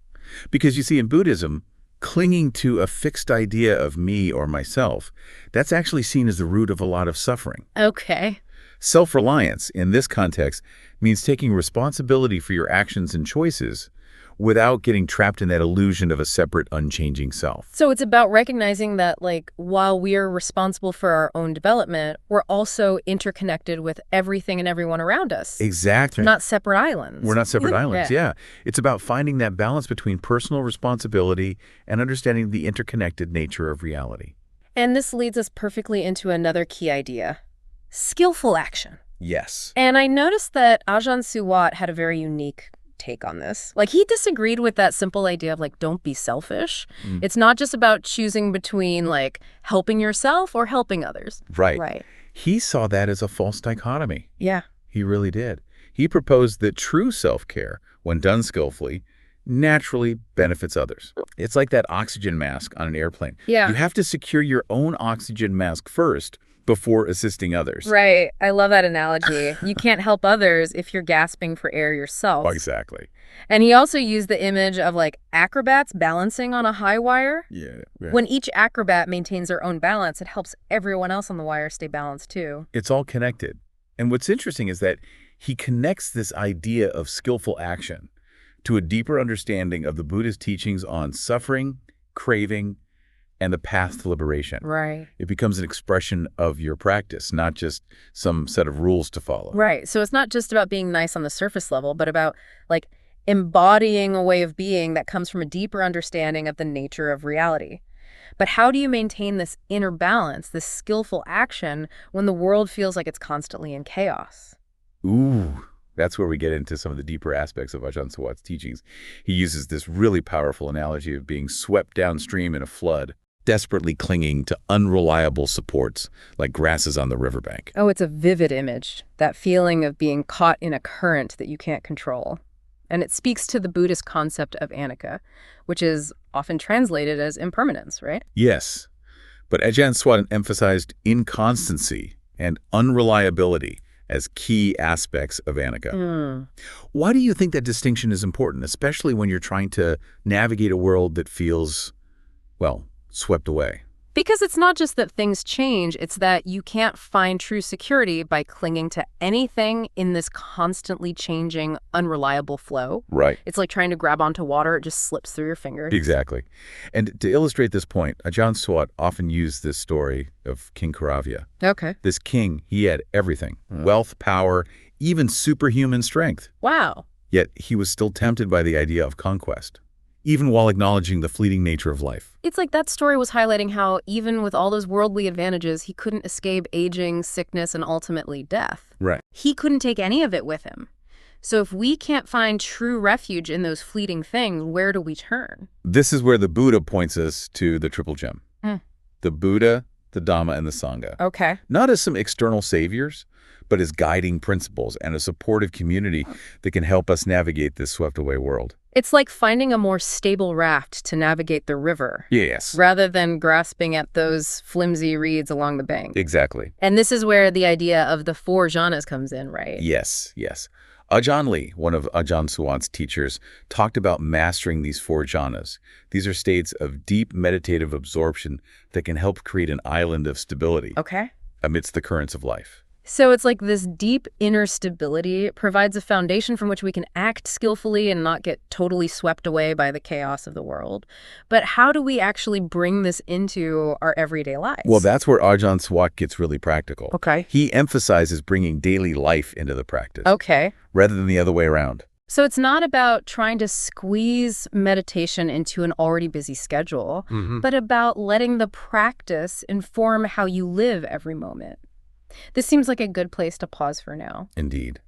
Because you see, in Buddhism, clinging to a fixed idea of me or myself, that's actually seen as the root of a lot of suffering. Okay. Self-reliance, in this context, means taking responsibility for your actions and choices without getting trapped in that illusion of a separate, unchanging self. So it's about recognizing that, while we are responsible for our own development, we're also interconnected with everything and everyone around us. Exactly. We're not separate islands. We're not separate islands, yeah. It's about finding that balance between personal responsibility and understanding the interconnected nature of reality. And this leads us perfectly into another key idea: skillful action. Yes. And I noticed that Ajahn Suwat had a very unique take on this. He disagreed with that simple idea of don't be selfish. It's not just about choosing between helping yourself or helping others. Right. Right. He saw that as a false dichotomy. Yeah. He really did. He proposed that true self-care, when done skillfully, naturally benefits others. It's like that oxygen mask on an airplane. Yeah. You have to secure your own oxygen mask first before assisting others. Right. I love that analogy. You can't help others if you're gasping for air yourself. Exactly. And he also used the image of like acrobats balancing on a high wire. Yeah. When each acrobat maintains their own balance, it helps everyone else on the wire stay balanced too. It's all connected. And what's interesting is that he connects this idea of skillful action to a deeper understanding of the Buddhist teachings on suffering, craving, and the path to liberation. Right. It becomes an expression of your practice, not just some set of rules to follow. Right. So it's not just about being nice on the surface level, but about like embodying a way of being that comes from a deeper understanding of the nature of reality. But how do you maintain this inner balance, this skillful action, when the world feels like it's constantly in chaos? Ooh, that's where we get into some of the deeper aspects of Ajahn Suwat's teachings. He uses this really powerful analogy of being swept downstream in a flood, desperately clinging to unreliable supports like grasses on the riverbank. Oh, it's a vivid image, that feeling of being caught in a current that you can't control. And it speaks to the Buddhist concept of anicca, which is often translated as impermanence, right? Yes, but Ajahn Suwat emphasized inconstancy and unreliability as key aspects of anicca. Why do you think that distinction is important, especially when you're trying to navigate a world that feels, well, swept away? Because it's not just that things change, it's that you can't find true security by clinging to anything in this constantly changing, unreliable flow. Right. It's like trying to grab onto water, it just slips through your fingers. Exactly. And to illustrate this point, Ajahn Suwat often used this story of King Karavya. Okay. This king, he had everything, wealth, power, even superhuman strength. Wow. Yet he was still tempted by the idea of conquest, even while acknowledging the fleeting nature of life. It's like that story was highlighting how even with all those worldly advantages, he couldn't escape aging, sickness, and ultimately death. Right. He couldn't take any of it with him. So if we can't find true refuge in those fleeting things, where do we turn? This is where the Buddha points us to the triple gem. The Buddha, the Dhamma, and the Sangha. Okay. Not as some external saviors, but as guiding principles and a supportive community that can help us navigate this swept-away world. It's like finding a more stable raft to navigate the river. Yes. Rather than grasping at those flimsy reeds along the bank. Exactly. And this is where the idea of the 4 jhanas comes in, right? Yes. Ajahn Lee, one of Ajahn Suwat's teachers, talked about mastering these 4 jhanas. These are states of deep meditative absorption that can help create an island of stability amidst the currents of life. So it's like this deep inner stability provides a foundation from which we can act skillfully and not get totally swept away by the chaos of the world. But how do we actually bring this into our everyday lives? Well, that's where Ajahn Suwat gets really practical. Okay. He emphasizes bringing daily life into the practice. Okay. Rather than the other way around. So it's not about trying to squeeze meditation into an already busy schedule, but about letting the practice inform how you live every moment. This seems like a good place to pause for now. Indeed.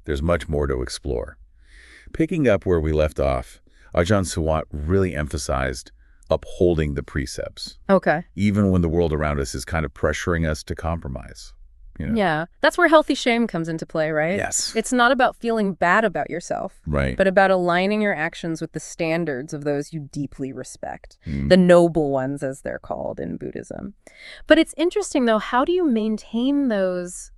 There's much more to explore. Picking up where we left off, Ajahn Suwat really emphasized upholding the precepts. Okay. Even when the world around us is kind of pressuring us to compromise. You know? Yeah. That's where healthy shame comes into play, right? Yes. It's not about feeling bad about yourself, Right. but about aligning your actions with the standards of those you deeply respect. The noble ones, as they're called in Buddhism. But it's interesting, though, how do you maintain those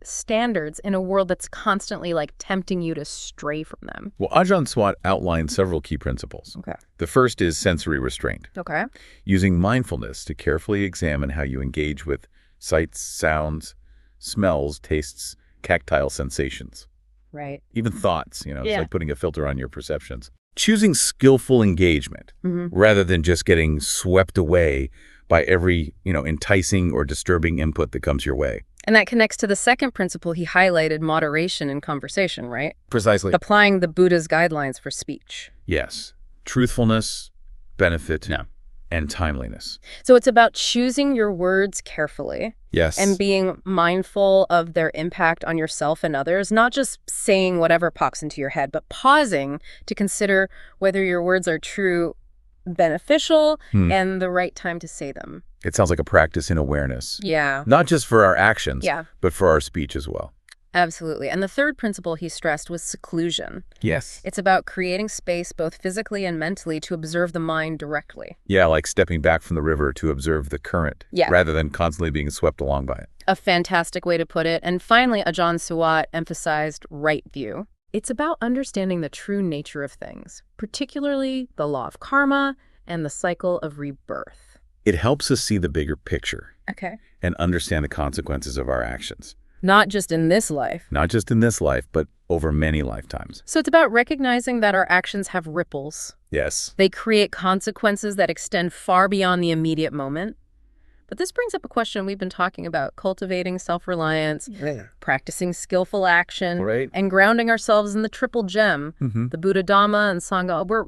standards in a world that's constantly like tempting you to stray from them? Well, Ajahn Suwat outlined several key principles. Okay. The first is sensory restraint, Okay. using mindfulness to carefully examine how you engage with sights, sounds, smells, tastes, tactile sensations, Right. even thoughts. It's Yeah. like putting a filter on your perceptions. Choosing skillful engagement rather than just getting swept away by every, enticing or disturbing input that comes your way. And that connects to the second principle he highlighted, moderation in conversation, right? Precisely. Applying the Buddha's guidelines for speech. Yes. Truthfulness, benefit, and timeliness. So it's about choosing your words carefully. Yes. And being mindful of their impact on yourself and others, not just saying whatever pops into your head, but pausing to consider whether your words are true, beneficial, and the right time to say them. It sounds like a practice in awareness. Yeah. Not just for our actions, Yeah. but for our speech as well. Absolutely. And the third principle he stressed was seclusion. Yes. It's about creating space both physically and mentally to observe the mind directly. Yeah, like stepping back from the river to observe the current, Yeah. rather than constantly being swept along by it. A fantastic way to put it. And finally, Ajahn Suwat emphasized right view. It's about understanding the true nature of things, particularly the law of karma and the cycle of rebirth. It helps us see the bigger picture Okay. and understand the consequences of our actions, Not just in this life. not just in this life, but over many lifetimes. So it's about recognizing that our actions have ripples. Yes. They create consequences that extend far beyond the immediate moment. But this brings up a question we've been talking about, cultivating self-reliance, practicing skillful action, Right. and grounding ourselves in the triple gem, Mm-hmm. the Buddha, Dhamma, and Sangha. We're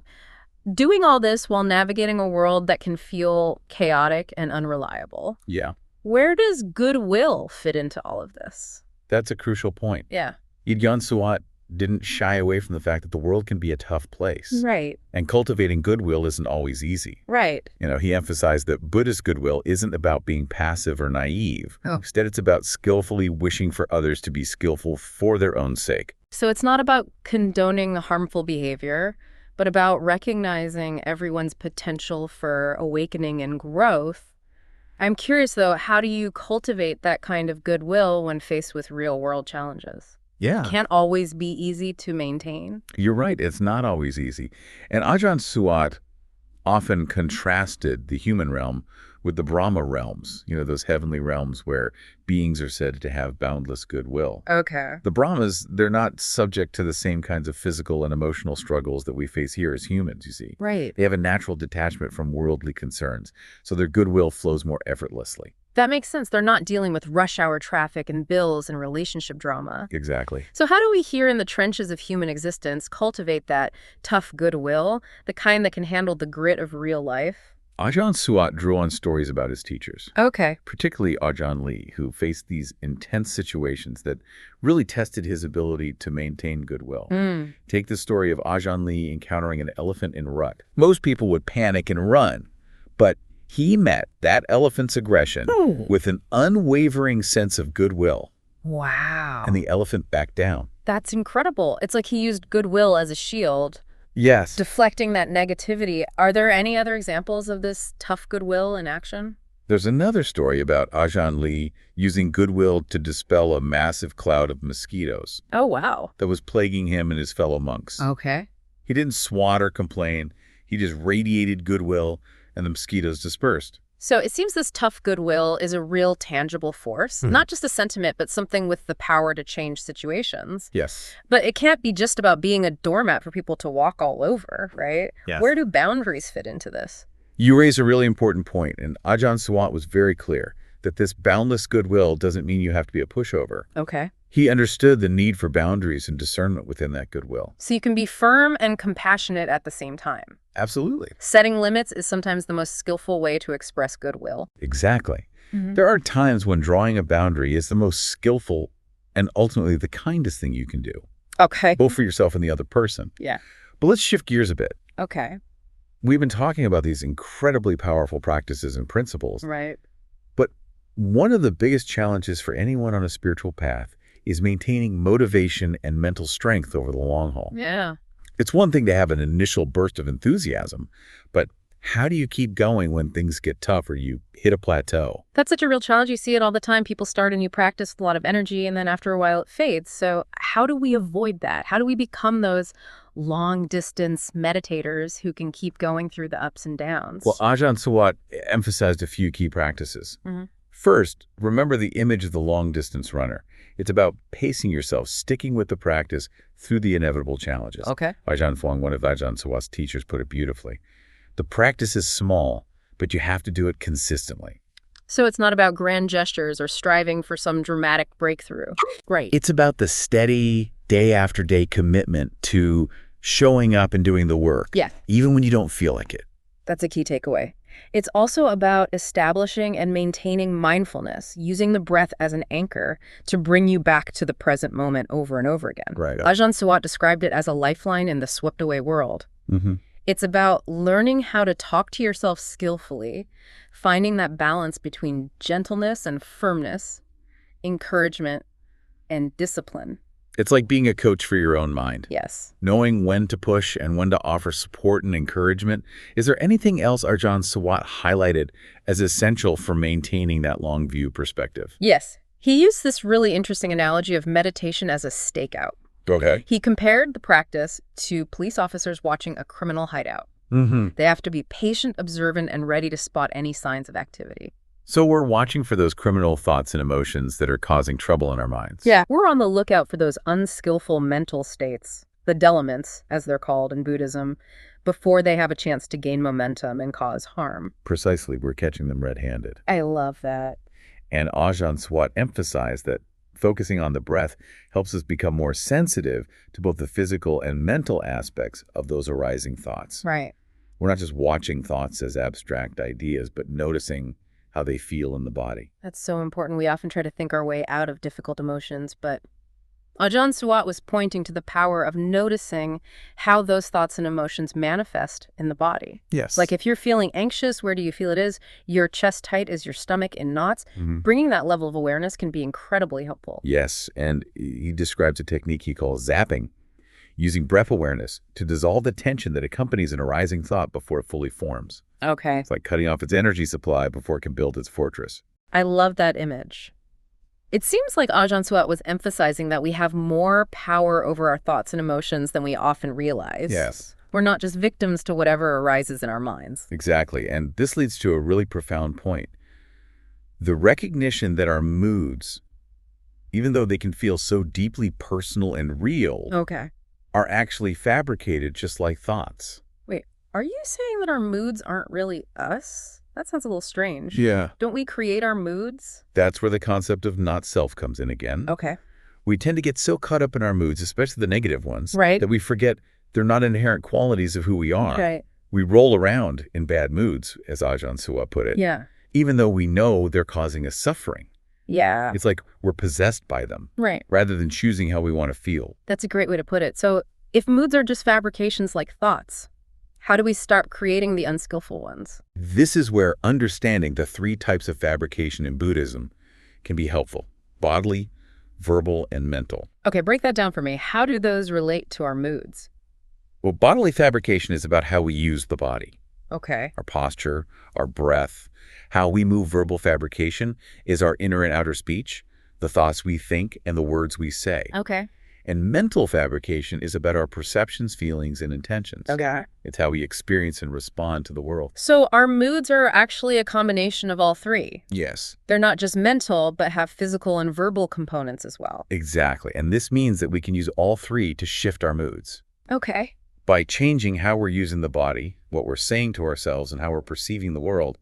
doing all this while navigating a world that can feel chaotic and unreliable. Yeah, Where does goodwill fit into all of this? that's a crucial point. Yeah. Ajahn Suwat didn't shy away from the fact that the world can be a tough place. Right. And cultivating goodwill isn't always easy. Right. He emphasized that Buddhist goodwill isn't about being passive or naive. Oh. Instead, it's about skillfully wishing for others to be skillful for their own sake. So it's not about condoning harmful behavior, but about recognizing everyone's potential for awakening and growth. I'm curious, though, how do you cultivate that kind of goodwill when faced with real-world challenges? Yeah. Can't always be easy to maintain. You're right. It's not always easy. And Ajahn Suwat often contrasted the human realm with the Brahma realms, those heavenly realms where beings are said to have boundless goodwill. Okay. The Brahmas, they're not subject to the same kinds of physical and emotional struggles that we face here as humans, you see. Right. They have a natural detachment from worldly concerns, so their goodwill flows more effortlessly. That makes sense. They're not dealing with rush hour traffic and bills and relationship drama. Exactly. So how do we here in the trenches of human existence cultivate that tough goodwill, the kind that can handle the grit of real life? Ajahn Suwat drew on stories about his teachers, Okay. particularly Ajahn Lee, who faced these intense situations that really tested his ability to maintain goodwill. Take the story of Ajahn Lee encountering an elephant in rut. Most people would panic and run, but he met that elephant's aggression with an unwavering sense of goodwill, Wow. and the elephant backed down. That's incredible. It's like he used goodwill as a shield, Yes. deflecting that negativity. Are there any other examples of this tough goodwill in action? There's another story about Ajahn Lee using goodwill to dispel a massive cloud of mosquitoes Oh, wow. that was plaguing him and his fellow monks. Okay. He didn't swat or complain. He just radiated goodwill, and the mosquitoes dispersed. So it seems this tough goodwill is a real tangible force, not just a sentiment, but something with the power to change situations. Yes. But it can't be just about being a doormat for people to walk all over, right? Yes. Where do boundaries fit into this? You raise a really important point, and Ajahn Suwat was very clear that this boundless goodwill doesn't mean you have to be a pushover. Okay. He understood the need for boundaries and discernment within that goodwill. So you can be firm and compassionate at the same time. Absolutely. Setting limits is sometimes the most skillful way to express goodwill. Exactly. There are times when drawing a boundary is the most skillful and ultimately the kindest thing you can do, Okay. both for yourself and the other person. Yeah. But let's shift gears a bit. Okay. We've been talking about these incredibly powerful practices and principles, Right. but one of the biggest challenges for anyone on a spiritual path is maintaining motivation and mental strength over the long haul. Yeah. It's one thing to have an initial burst of enthusiasm, but how do you keep going when things get tough or you hit a plateau? That's such a real challenge. You see it all the time. People start a new practice with a lot of energy, and then after a while it fades. So how do we avoid that? How do we become those long-distance meditators who can keep going through the ups and downs? Well, Ajahn Suwat emphasized a few key practices. Mhm. First, remember the image of the long-distance runner. It's about pacing yourself, sticking with the practice through the inevitable challenges. Okay. Ajahn Fuang, one of Ajahn Suwat's teachers, put it beautifully. The practice is small, but you have to do it consistently. So it's not about grand gestures or striving for some dramatic breakthrough. Right. It's about the steady, day after day commitment to showing up and doing the work, Yeah. even when you don't feel like it. That's a key takeaway. It's also about establishing and maintaining mindfulness, using the breath as an anchor to bring you back to the present moment over and over again. Right. Ajahn Suwat described it as a lifeline in the swept-away world. Mm-hmm. It's about learning how to talk to yourself skillfully, finding that balance between gentleness and firmness, encouragement, and discipline. It's like being a coach for your own mind. Yes. Knowing when to push and when to offer support and encouragement. Is there anything else Ajahn Suwat highlighted as essential for maintaining that long view perspective? Yes. He used this really interesting analogy of meditation as a stakeout. Okay. He compared the practice to police officers watching a criminal hideout. They have to be patient, observant, and ready to spot any signs of activity. So we're watching for those criminal thoughts and emotions that are causing trouble in our minds. Yeah. We're on the lookout for those unskillful mental states, the deliments, as they're called in Buddhism, before they have a chance to gain momentum and cause harm. Precisely. We're catching them red-handed. I love that. And Ajahn Suwat emphasized that focusing on the breath helps us become more sensitive to both the physical and mental aspects of those arising thoughts. Right. We're not just watching thoughts as abstract ideas, but noticing how they feel in the body. That's so important. We often try to think our way out of difficult emotions, but Ajahn Suwat was pointing to the power of noticing how those thoughts and emotions manifest in the body. Yes. Like if you're feeling anxious, where do you feel it is? Your chest tight? Is your stomach in knots? Bringing that level of awareness can be incredibly helpful. Yes, and he describes a technique he calls zapping, using breath awareness to dissolve the tension that accompanies an arising thought before it fully forms. Okay. It's like cutting off its energy supply before it can build its fortress. I love that image. It seems like Ajahn Suwat was emphasizing that we have more power over our thoughts and emotions than we often realize. Yes. We're not just victims to whatever arises in our minds. Exactly, and this leads to a really profound point. The recognition that our moods, even though they can feel so deeply personal and real, Okay. are actually fabricated just like thoughts. Wait, are you saying that our moods aren't really us? That sounds a little strange. Yeah. Don't we create our moods? That's where the concept of not self comes in again. Okay. We tend to get so caught up in our moods, especially the negative ones, Right. that we forget they're not inherent qualities of who we are. Right. We roll around in bad moods, as Ajahn Suwat put it, Yeah. even though we know they're causing us suffering. Yeah. It's like we're possessed by them, Right. rather than choosing how we want to feel. That's a great way to put it. So if moods are just fabrications like thoughts, how do we start creating the unskillful ones? This is where understanding the 3 types of fabrication in Buddhism can be helpful: bodily, verbal, and mental. Okay, break that down for me. How do those relate to our moods? Well, bodily fabrication is about how we use the body, Okay. our posture, our breath. How we move verbal fabrication is our inner and outer speech, the thoughts we think, and the words we say. Okay. And mental fabrication is about our perceptions, feelings, and intentions. Okay. It's how we experience and respond to the world. So our moods are actually a combination of all 3. Yes, They're not just mental, but have physical and verbal components as well. exactly. And this means that we can use all 3 to shift our moods. Okay. By changing how we're using the body, what we're saying to ourselves, and how we're perceiving the world,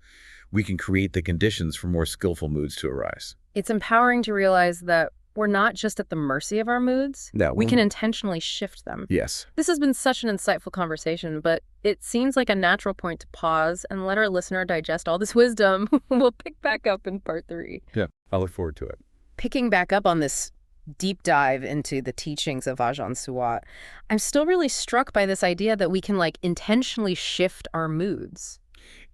we can create the conditions for more skillful moods to arise. It's empowering to realize that we're not just at the mercy of our moods. No, We can intentionally shift them. Yes. This has been such an insightful conversation, but it seems like a natural point to pause and let our listener digest all this wisdom. We'll pick back up in part 3. Yeah, I look forward to it. Picking back up on this deep dive into the teachings of Ajahn Suwat, I'm still really struck by this idea that we can intentionally shift our moods.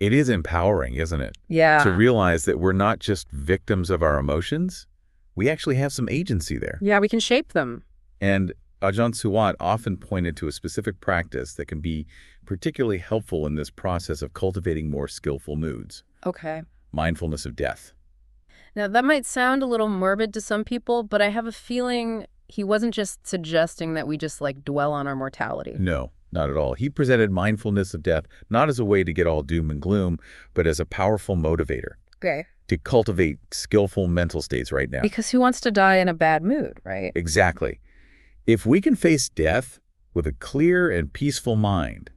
It is empowering, isn't it? Yeah. To realize that we're not just victims of our emotions. We actually have some agency there. Yeah, we can shape them. And Ajahn Suwat often pointed to a specific practice that can be particularly helpful in this process of cultivating more skillful moods: Okay. mindfulness of death. Now, that might sound a little morbid to some people, but I have a feeling he wasn't just suggesting that we just dwell on our mortality. No, not at all. He presented mindfulness of death not as a way to get all doom and gloom, but as a powerful motivator Okay. to cultivate skillful mental states right now. Because who wants to die in a bad mood, right? Exactly. If we can face death with a clear and peaceful mind,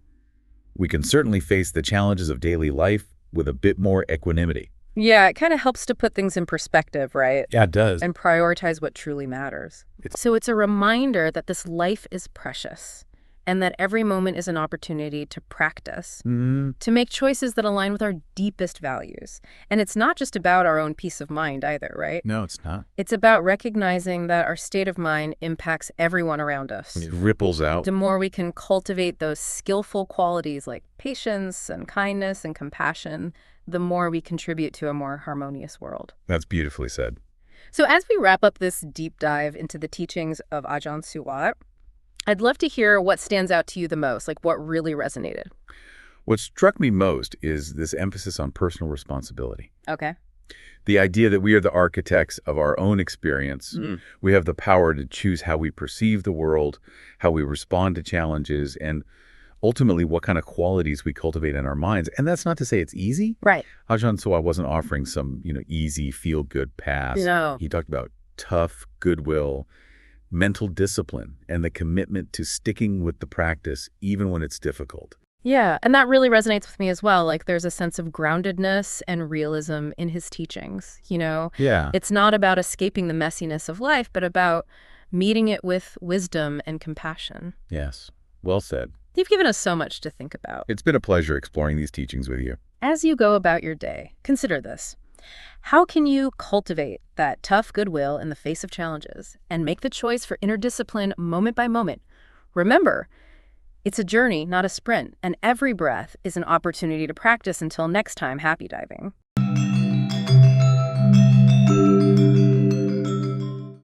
we can certainly face the challenges of daily life with a bit more equanimity. Yeah, it kind of helps to put things in perspective, right? Yeah, it does. And prioritize what truly matters. So it's a reminder that this life is precious and that every moment is an opportunity to practice, to make choices that align with our deepest values. And it's not just about our own peace of mind either, right? No, it's not. It's about recognizing that our state of mind impacts everyone around us. It ripples out. The more we can cultivate those skillful qualities like patience and kindness and compassion, the more we contribute to a more harmonious world. That's beautifully said. So as we wrap up this deep dive into the teachings of Ajahn Suwat, I'd love to hear what stands out to you the most, like what really resonated. What struck me most is this emphasis on personal responsibility. Okay. The idea that we are the architects of our own experience. We have the power to choose how we perceive the world, how we respond to challenges, and ultimately what kind of qualities we cultivate in our minds. And that's not to say it's easy. Right. Ajahn Suwat wasn't offering some, easy, feel-good pass. No. He talked about tough goodwill, mental discipline, and the commitment to sticking with the practice even when it's difficult. Yeah, and that really resonates with me as well. Like there's a sense of groundedness and realism in his teachings, Yeah. It's not about escaping the messiness of life, but about meeting it with wisdom and compassion. Yes. Well said. You've given us so much to think about. It's been a pleasure exploring these teachings with you. As you go about your day, consider this. How can you cultivate that tough goodwill in the face of challenges and make the choice for inner discipline moment by moment? Remember, it's a journey, not a sprint, and every breath is an opportunity to practice. Until next time, happy diving.